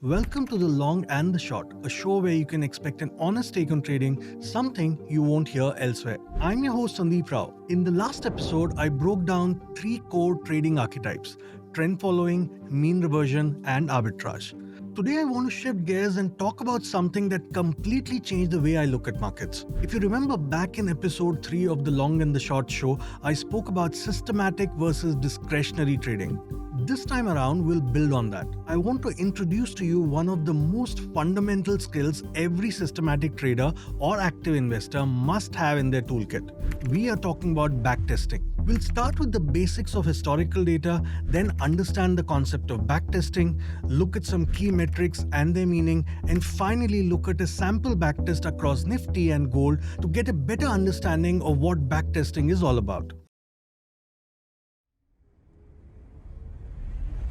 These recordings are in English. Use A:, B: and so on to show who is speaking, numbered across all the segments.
A: Welcome to The Long and the Short, a show where you can expect an honest take on trading, something you won't hear elsewhere. I'm your host Sandeep Rao. In the last episode, I broke down three core trading archetypes: trend following, mean reversion, and arbitrage. Today, I want to shift gears and talk about something that completely changed the way I look at markets. If you remember back in episode 3 of The Long and the Short show, I spoke about systematic versus discretionary trading. This time around, we'll build on that. I want to introduce to you one of the most fundamental skills every systematic trader or active investor must have in their toolkit. We are talking about backtesting. We'll start with the basics of historical data, then understand the concept of backtesting, look at some key metrics and their meaning, and finally look at a sample backtest across Nifty and gold to get a better understanding of what backtesting is all about.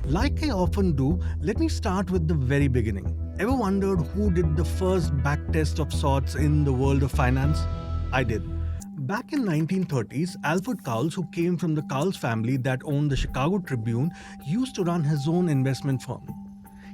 A: Like I often do, let me start with the very beginning. Ever wondered who did the first backtest of sorts in the world of finance? I did. Back in 1930s, Alfred Cowles, who came from the Cowles family that owned the Chicago Tribune, used to run his own investment firm.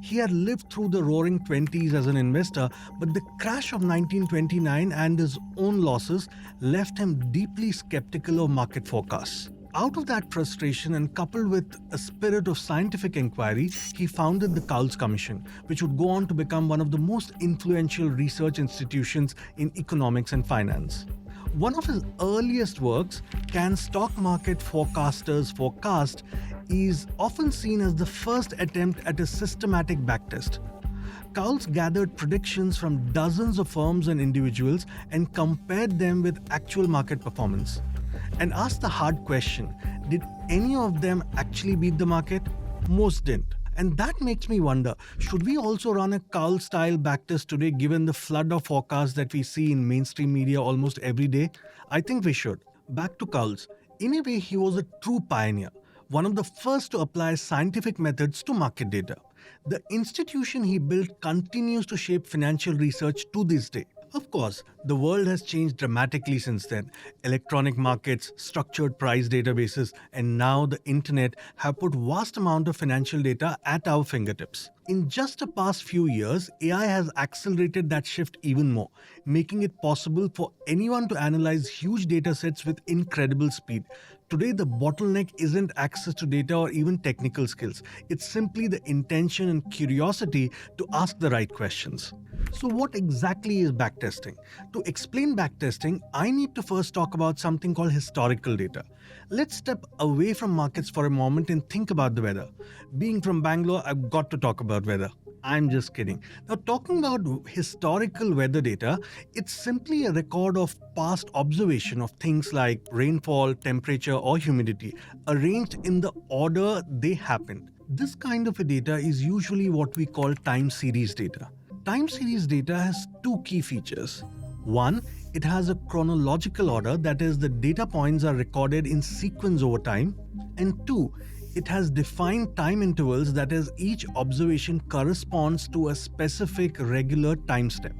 A: He had lived through the roaring 20s as an investor, but the crash of 1929 and his own losses left him deeply skeptical of market forecasts. Out of that frustration and coupled with a spirit of scientific inquiry, he founded the Cowles Commission, which would go on to become one of the most influential research institutions in economics and finance. One of his earliest works, Can Stock Market Forecasters Forecast, is often seen as the first attempt at a systematic backtest. Cowles gathered predictions from dozens of firms and individuals and compared them with actual market performance. And asked the hard question, did any of them actually beat the market? Most didn't. And that makes me wonder, should we also run a Cowles-style backtest today given the flood of forecasts that we see in mainstream media almost every day? I think we should. Back to Cowles. In a way, he was a true pioneer, one of the first to apply scientific methods to market data. The institution he built continues to shape financial research to this day. Of course, the world has changed dramatically since then. Electronic markets, structured price databases, and now the internet have put vast amount of financial data at our fingertips. In just the past few years, AI has accelerated that shift even more, making it possible for anyone to analyze huge data sets with incredible speed. Today, the bottleneck isn't access to data or even technical skills. It's simply the intention and curiosity to ask the right questions. So what exactly is backtesting? To explain backtesting, I need to first talk about something called historical data. Let's step away from markets for a moment and think about the weather. Being from Bangalore, I've got to talk about weather. I'm just kidding. Now, talking about historical weather data, it's simply a record of past observation of things like rainfall, temperature, or humidity, arranged in the order they happened. This kind of a data is usually what we call time series data. Time series data has two key features. One, it has a chronological order, that is, the data points are recorded in sequence over time. And two, it has defined time intervals, that is, each observation corresponds to a specific regular time step.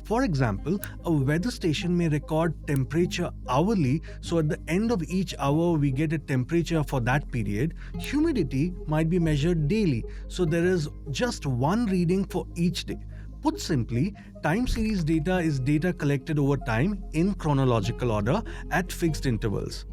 A: For example, a weather station may record temperature hourly, so at the end of each hour we get a temperature for that period. Humidity might be measured daily, so there is just one reading for each day. Put simply, time series data is data collected over time in chronological order at fixed intervals.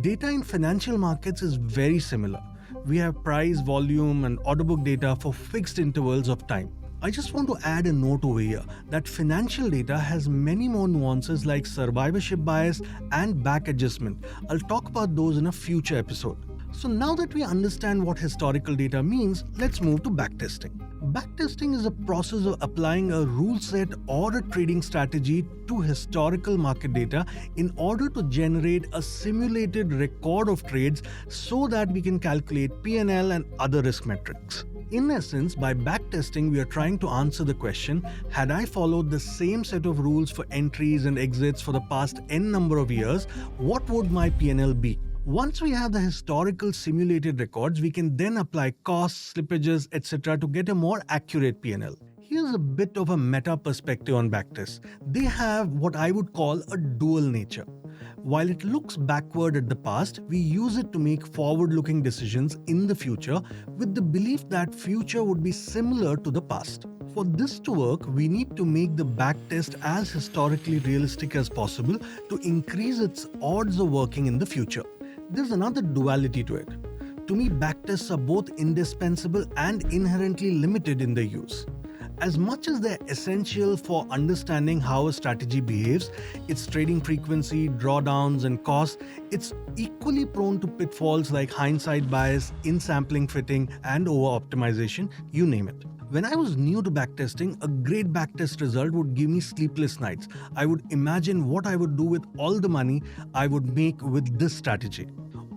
A: Data in financial markets is very similar. We have price, volume, and order book data for fixed intervals of time. I just want to add a note over here that financial data has many more nuances like survivorship bias and back adjustment. I'll talk about those in a future episode. So now that we understand what historical data means, let's move to backtesting. Backtesting is a process of applying a rule set or a trading strategy to historical market data in order to generate a simulated record of trades so that we can calculate P&L and other risk metrics. In essence, by backtesting, we are trying to answer the question, had I followed the same set of rules for entries and exits for the past n number of years, what would my P&L be? Once we have the historical simulated records, we can then apply costs, slippages, etc. to get a more accurate P&L. Here's a bit of a meta perspective on backtests. They have what I would call a dual nature. While it looks backward at the past, we use it to make forward-looking decisions in the future with the belief that future would be similar to the past. For this to work, we need to make the backtest as historically realistic as possible to increase its odds of working in the future. There's another duality to it. To me, backtests are both indispensable and inherently limited in their use. As much as they're essential for understanding how a strategy behaves, its trading frequency, drawdowns, and costs, it's equally prone to pitfalls like hindsight bias, in-sampling fitting, and over-optimization, you name it. When I was new to backtesting, a great backtest result would give me sleepless nights. I would imagine what I would do with all the money I would make with this strategy,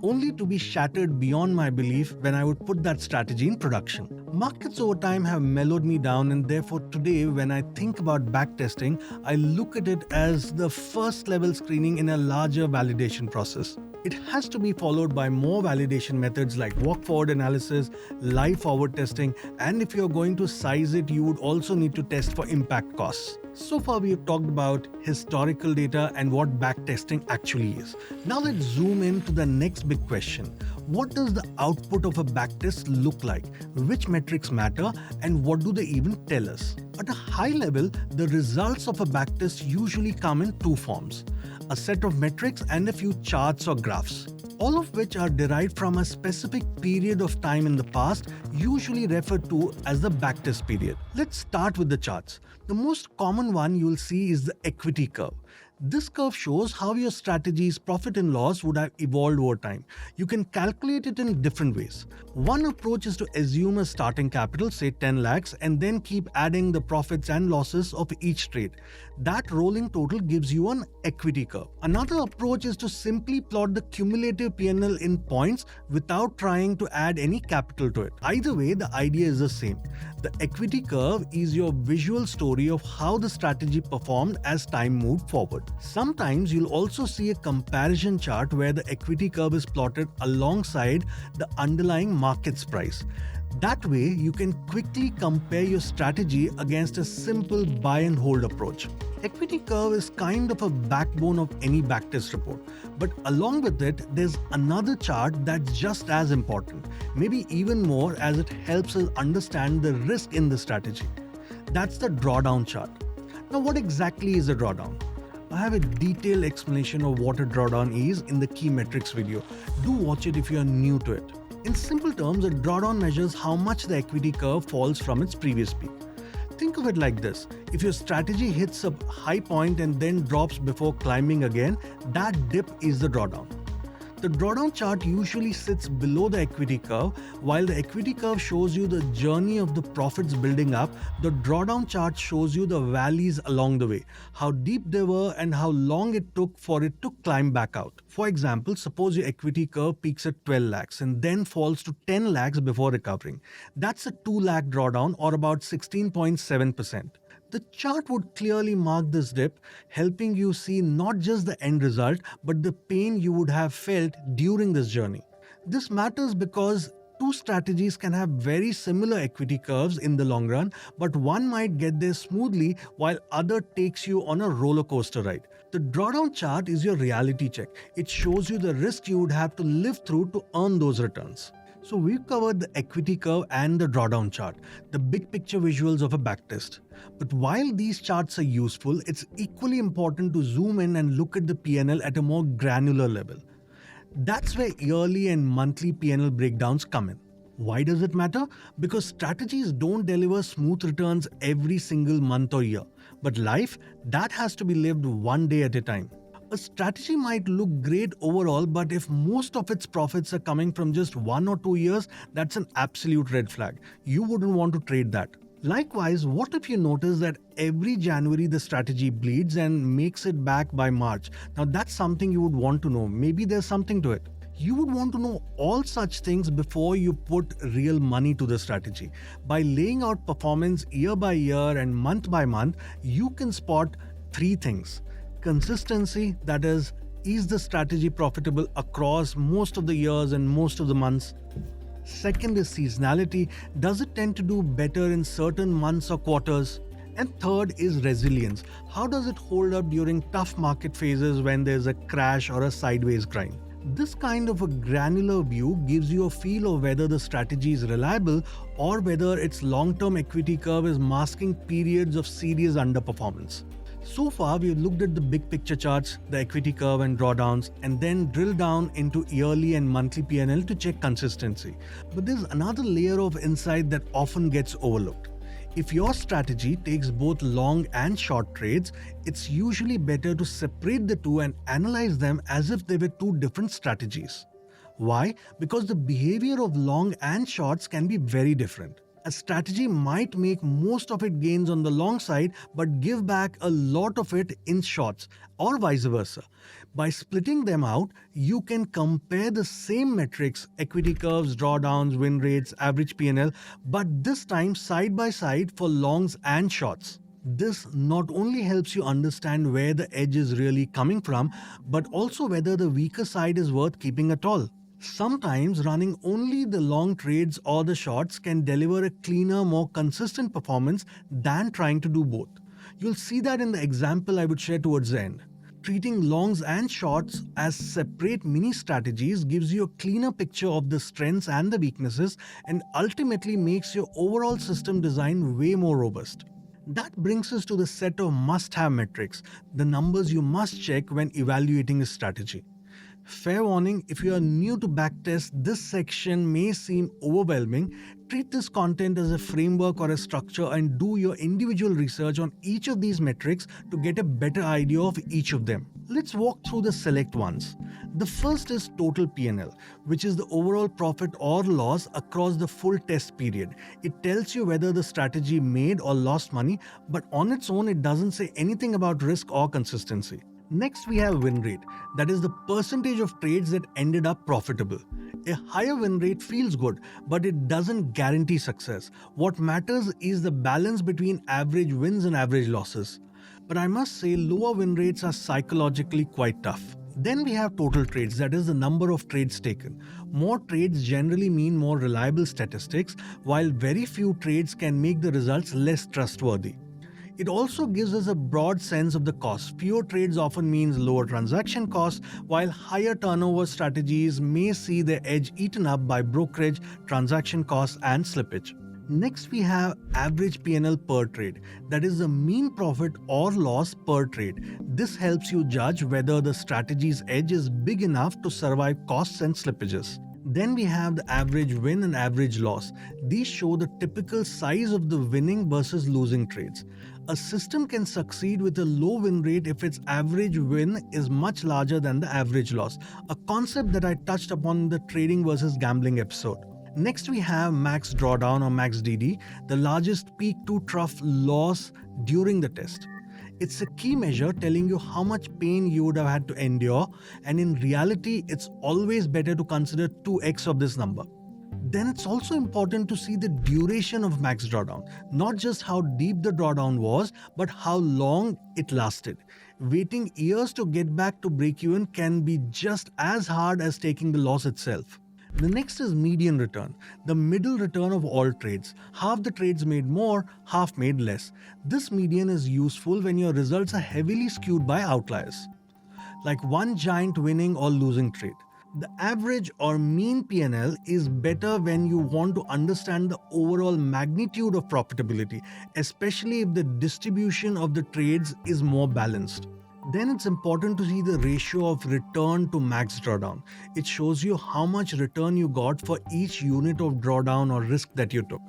A: only to be shattered beyond my belief when I would put that strategy in production. Markets over time have mellowed me down, and therefore today when I think about backtesting, I look at it as the first level screening in a larger validation process. It has to be followed by more validation methods like walk-forward analysis, live forward testing, and if you're going to size it, you would also need to test for impact costs. So far we have talked about historical data and what backtesting actually is. Now let's zoom in to the next big question. What does the output of a backtest look like? Which metrics matter, and what do they even tell us? At a high level, the results of a backtest usually come in two forms: a set of metrics and a few charts or graphs, all of which are derived from a specific period of time in the past, usually referred to as the backtest period. Let's start with the charts. The most common one you'll see is the equity curve. This curve shows how your strategy's profit and loss would have evolved over time. You can calculate it in different ways. One approach is to assume a starting capital, say 10 lakhs, and then keep adding the profits and losses of each trade. That rolling total gives you an equity curve. Another approach is to simply plot the cumulative P&L in points without trying to add any capital to it. Either way, the idea is the same. The equity curve is your visual story of how the strategy performed as time moved forward. Sometimes you'll also see a comparison chart where the equity curve is plotted alongside the underlying market's price. That way, you can quickly compare your strategy against a simple buy and hold approach. Equity curve is kind of a backbone of any backtest report, but along with it, there's another chart that's just as important, maybe even more, as it helps us understand the risk in the strategy. That's the drawdown chart. Now, what exactly is a drawdown? I have a detailed explanation of what a drawdown is in the key metrics video. Do watch it if you are new to it. In simple terms, a drawdown measures how much the equity curve falls from its previous peak. Think of it like this: if your strategy hits a high point and then drops before climbing again, that dip is the drawdown. The drawdown chart usually sits below the equity curve. While the equity curve shows you the journey of the profits building up, the drawdown chart shows you the valleys along the way, how deep they were and how long it took for it to climb back out. For example, suppose your equity curve peaks at 12 lakhs and then falls to 10 lakhs before recovering. That's a 2 lakh drawdown, or about 16.7%. The chart would clearly mark this dip, helping you see not just the end result, but the pain you would have felt during this journey. This matters because two strategies can have very similar equity curves in the long run, but one might get there smoothly while other takes you on a roller coaster ride. The drawdown chart is your reality check. It shows you the risk you would have to live through to earn those returns. So we've covered the equity curve and the drawdown chart, the big picture visuals of a backtest. But while these charts are useful, it's equally important to zoom in and look at the P&L at a more granular level. That's where yearly and monthly P&L breakdowns come in. Why does it matter? Because strategies don't deliver smooth returns every single month or year. But life, that has to be lived one day at a time. A strategy might look great overall, but if most of its profits are coming from just 1 or 2 years, that's an absolute red flag. You wouldn't want to trade that. Likewise, what if you notice that every January the strategy bleeds and makes it back by March? Now that's something you would want to know. Maybe there's something to it. You would want to know all such things before you put real money to the strategy. By laying out performance year by year and month by month, you can spot 3 things. Consistency, that is the strategy profitable across most of the years and most of the months? Second is seasonality. Does it tend to do better in certain months or quarters? And third is resilience. How does it hold up during tough market phases when there's a crash or a sideways grind? This kind of a granular view gives you a feel of whether the strategy is reliable or whether its long-term equity curve is masking periods of serious underperformance. So far, we've looked at the big picture charts, the equity curve and drawdowns, and then drilled down into yearly and monthly P&L to check consistency. But there's another layer of insight that often gets overlooked. If your strategy takes both long and short trades, it's usually better to separate the two and analyze them as if they were two different strategies. Why? Because the behavior of long and shorts can be very different. A strategy might make most of its gains on the long side but give back a lot of it in shorts, or vice versa. By splitting them out, you can compare the same metrics, equity curves, drawdowns, win rates, average P&L, but this time side by side for longs and shorts. This not only helps you understand where the edge is really coming from, but also whether the weaker side is worth keeping at all. Sometimes running only the long trades or the shorts can deliver a cleaner, more consistent performance than trying to do both. You'll see that in the example I would share towards the end. Treating longs and shorts as separate mini strategies gives you a cleaner picture of the strengths and the weaknesses and ultimately makes your overall system design way more robust. That brings us to the set of must-have metrics, the numbers you must check when evaluating a strategy. Fair warning, if you are new to Backtest, this section may seem overwhelming. Treat this content as a framework or a structure and do your individual research on each of these metrics to get a better idea of each of them. Let's walk through the select ones. The first is total P&L, which is the overall profit or loss across the full test period. It tells you whether the strategy made or lost money, but on its own it doesn't say anything about risk or consistency. Next, we have win rate, that is the percentage of trades that ended up profitable. A higher win rate feels good, but it doesn't guarantee success. What matters is the balance between average wins and average losses. But I must say, lower win rates are psychologically quite tough. Then we have total trades, that is the number of trades taken. More trades generally mean more reliable statistics, while very few trades can make the results less trustworthy. It also gives us a broad sense of the cost. Fewer trades often means lower transaction costs, while higher turnover strategies may see their edge eaten up by brokerage, transaction costs, and slippage. Next, we have average P&L per trade, that is the mean profit or loss per trade. This helps you judge whether the strategy's edge is big enough to survive costs and slippages. Then we have the average win and average loss. These show the typical size of the winning versus losing trades. A system can succeed with a low win rate if its average win is much larger than the average loss, a concept that I touched upon in the trading versus gambling episode. Next, we have max drawdown or max DD, the largest peak to trough loss during the test. It's a key measure telling you how much pain you would have had to endure, and in reality, it's always better to consider 2x of this number. Then it's also important to see the duration of max drawdown, not just how deep the drawdown was, but how long it lasted. Waiting years to get back to break-even can be just as hard as taking the loss itself. The next is median return, the middle return of all trades. Half the trades made more, half made less. This median is useful when your results are heavily skewed by outliers, like one giant winning or losing trade. The average or mean P&L is better when you want to understand the overall magnitude of profitability, especially if the distribution of the trades is more balanced. Then it's important to see the ratio of return to max drawdown. It shows you how much return you got for each unit of drawdown or risk that you took.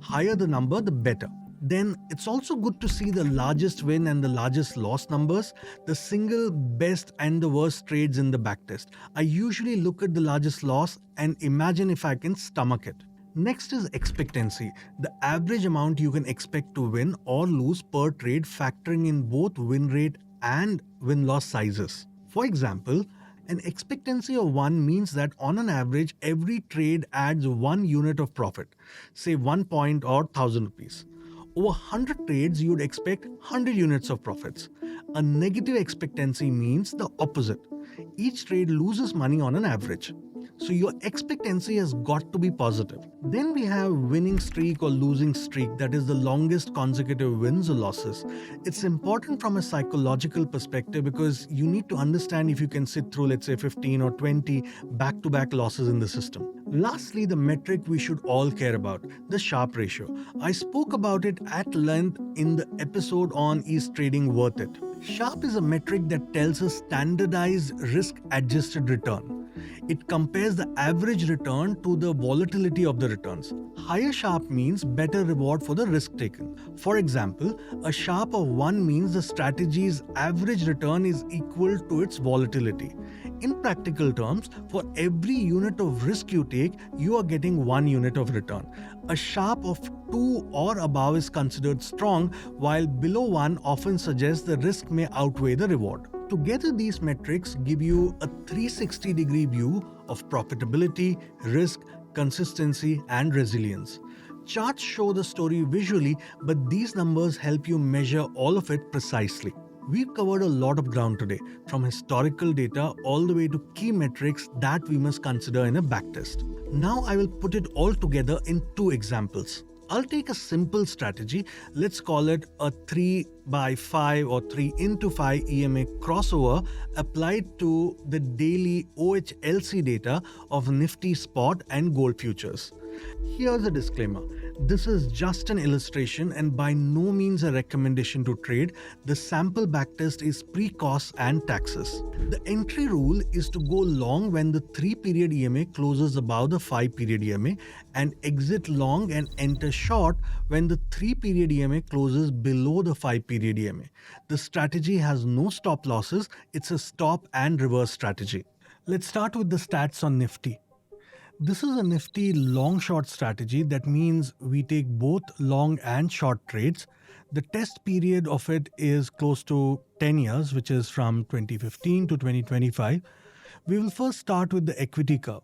A: Higher the number, the better. Then it's also good to see the largest win and the largest loss numbers, the single best and the worst trades in the backtest. I usually look at the largest loss and imagine if I can stomach it. Next is expectancy, the average amount you can expect to win or lose per trade, factoring in both win rate and win-loss sizes. For example, an expectancy of 1 means that on an average, every trade adds 1 unit of profit, say 1 point or 1000 rupees. Over 100 trades, you would expect 100 units of profits. A negative expectancy means the opposite. Each trade loses money on an average. So your expectancy has got to be positive. Then we have winning streak or losing streak, that is the longest consecutive wins or losses. It's important from a psychological perspective because you need to understand if you can sit through, let's say, 15 or 20 back-to-back losses in the system. Lastly, the metric we should all care about, the Sharpe ratio. I spoke about it at length in the episode on Is Trading Worth It? Sharpe is a metric that tells a standardized risk-adjusted return. It compares the average return to the volatility of the returns. Higher Sharpe means better reward for the risk taken. For example, a Sharpe of 1 means the strategy's average return is equal to its volatility. In practical terms, for every unit of risk you take, you are getting 1 unit of return. A Sharpe of 2 or above is considered strong, while below 1 often suggests the risk may outweigh the reward. Together, these metrics give you a 360-degree view of profitability, risk, consistency, and resilience. Charts show the story visually, but these numbers help you measure all of it precisely. We've covered a lot of ground today, from historical data all the way to key metrics that we must consider in a backtest. Now I will put it all together in 2 examples. I'll take a simple strategy, let's call it a 3x5 or 3x5 EMA crossover applied to the daily OHLC data of Nifty spot and gold futures. Here's a disclaimer. This is just an illustration and by no means a recommendation to trade. The sample backtest is pre-costs and taxes. The entry rule is to go long when the 3-period EMA closes above the 5-period EMA and exit long and enter short when the 3-period EMA closes below the 5-period EMA. The strategy has no stop losses. It's a stop and reverse strategy. Let's start with the stats on Nifty. This is a Nifty long-short strategy. That means we take both long and short trades. The test period of it is close to 10 years, which is from 2015 to 2025. We will first start with the equity curve.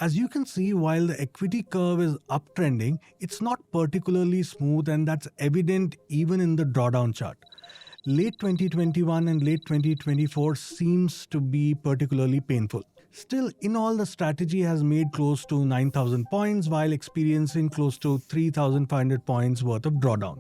A: As you can see, while the equity curve is uptrending, it's not particularly smooth, and that's evident even in the drawdown chart. Late 2021 and late 2024 seems to be particularly painful. Still, in all, the strategy has made close to 9,000 points while experiencing close to 3,500 points worth of drawdown.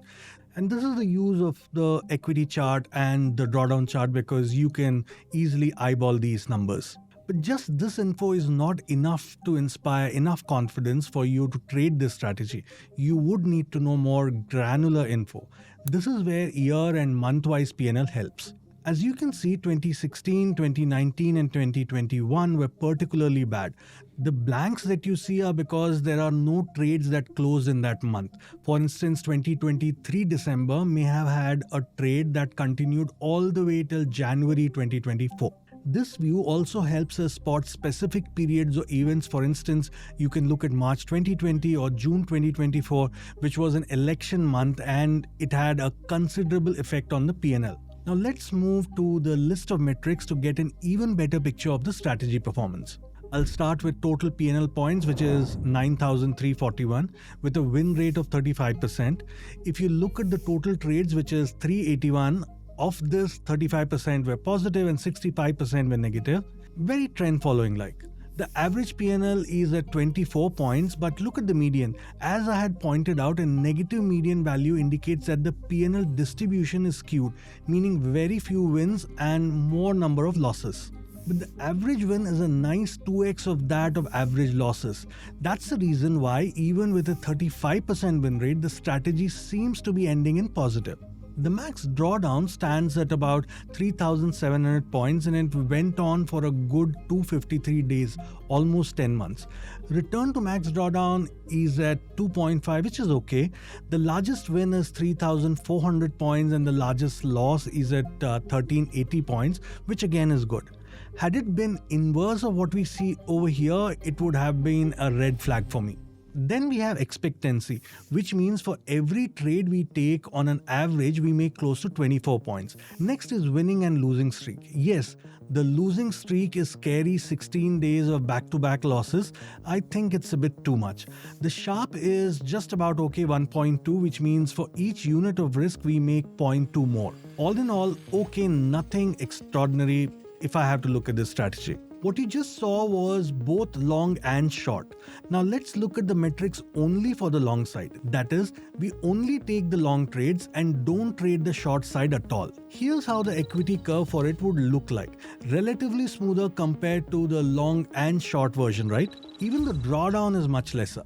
A: And this is the use of the equity chart and the drawdown chart because you can easily eyeball these numbers. But just this info is not enough to inspire enough confidence for you to trade this strategy. You would need to know more granular info. This is where year and month-wise P&L helps. As you can see, 2016, 2019 and 2021 were particularly bad. The blanks that you see are because there are no trades that closed in that month. For instance, 2023 December may have had a trade that continued all the way till January 2024. This view also helps us spot specific periods or events. For instance, you can look at March 2020 or June 2024, which was an election month and it had a considerable effect on the P&L. Now let's move to the list of metrics to get an even better picture of the strategy performance. I'll start with total P&L points, which is 9,341 with a win rate of 35%. If you look at the total trades, which is 381, of this 35% were positive and 65% were negative. Very trend following like. The average P&L is at 24 points, but look at the median. As I had pointed out, a negative median value indicates that the P&L distribution is skewed, meaning very few wins and more number of losses. But the average win is a nice 2x of that of average losses. That's the reason why, even with a 35% win rate, the strategy seems to be ending in positive. The max drawdown stands at about 3,700 points and it went on for a good 253 days, almost 10 months. Return to max drawdown is at 2.5, which is okay. The largest win is 3,400 points and the largest loss is at 1,380 points, which again is good. Had it been inverse of what we see over here, it would have been a red flag for me. Then we have expectancy, which means for every trade we take on an average, we make close to 24 points. Next is winning and losing streak. Yes, the losing streak is scary, 16 days of back-to-back losses. I think it's a bit too much. The Sharpe is just about okay, 1.2, which means for each unit of risk, we make 0.2 more. All in all, okay, nothing extraordinary if I have to look at this strategy. What you just saw was both long and short. Now let's look at the metrics only for the long side. That is, we only take the long trades and don't trade the short side at all. Here's how the equity curve for it would look like. Relatively smoother compared to the long and short version, right? Even the drawdown is much lesser.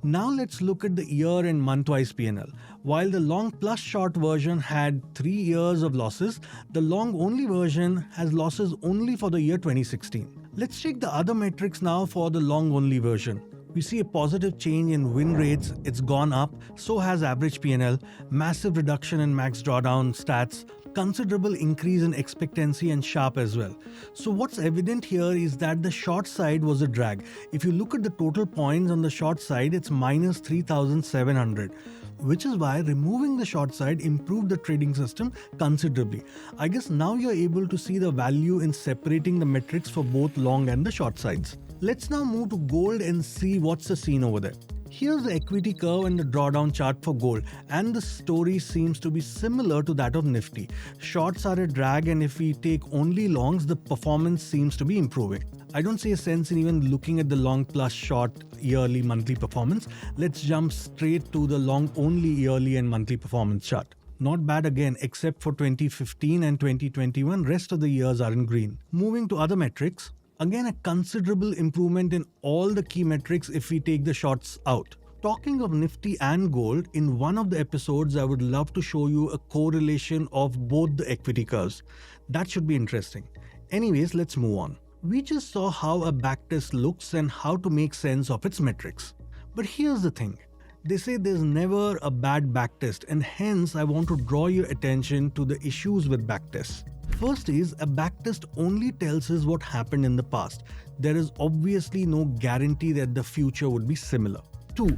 A: Now let's look at the year and month-wise P&L. While the long plus short version had 3 years of losses, the long only version has losses only for the year 2016. Let's check the other metrics now for the long only version. We see a positive change in win rates, it's gone up, so has average P&L, massive reduction in max drawdown stats, considerable increase in expectancy and Sharpe as well. So what's evident here is that the short side was a drag. If you look at the total points on the short side, it's minus 3,700. Which is why removing the short side improved the trading system considerably. I guess now you're able to see the value in separating the metrics for both long and the short sides. Let's now move to gold and see what's the scene over there. Here's the equity curve and the drawdown chart for gold, and the story seems to be similar to that of Nifty. Shorts are a drag, and if we take only longs, the performance seems to be improving. I don't see a sense in even looking at the long plus short yearly monthly performance. Let's jump straight to the long only yearly and monthly performance chart. Not bad again, except for 2015 and 2021, rest of the years are in green. Moving to other metrics, again a considerable improvement in all the key metrics if we take the shorts out. Talking of Nifty and gold, in one of the episodes I would love to show you a correlation of both the equity curves. That should be interesting. Anyways, let's move on. We just saw how a backtest looks and how to make sense of its metrics. But here's the thing. They say there's never a bad backtest, and hence I want to draw your attention to the issues with backtests. First is, a backtest only tells us what happened in the past. There is obviously no guarantee that the future would be similar. 2.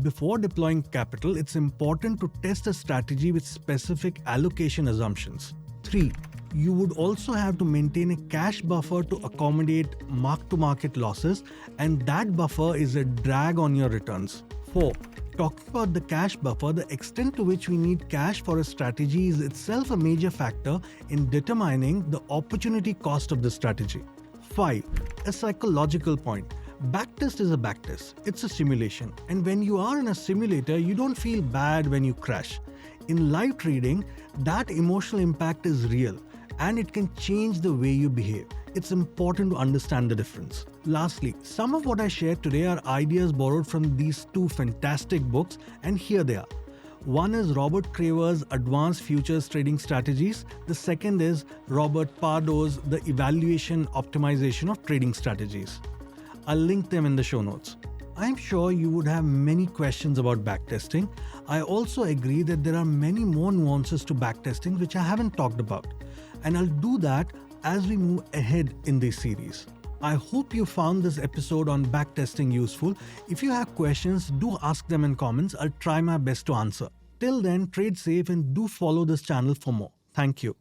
A: Before deploying capital, it's important to test a strategy with specific allocation assumptions. 3. You would also have to maintain a cash buffer to accommodate mark-to-market losses, and that buffer is a drag on your returns. 4. Talking about the cash buffer, the extent to which we need cash for a strategy is itself a major factor in determining the opportunity cost of the strategy. 5. A psychological point. Backtest is a backtest. It's a simulation. And when you are in a simulator, you don't feel bad when you crash. In live trading, that emotional impact is real, and it can change the way you behave. It's important to understand the difference. Lastly, some of what I shared today are ideas borrowed from these two fantastic books, and here they are. One is Robert Craver's Advanced Futures Trading Strategies. The second is Robert Pardo's The Evaluation Optimization of Trading Strategies. I'll link them in the show notes. I'm sure you would have many questions about backtesting. I also agree that there are many more nuances to backtesting which I haven't talked about, and I'll do that as we move ahead in this series. I hope you found this episode on backtesting useful. If you have questions, do ask them in comments. I'll try my best to answer. Till then, trade safe and do follow this channel for more. Thank you.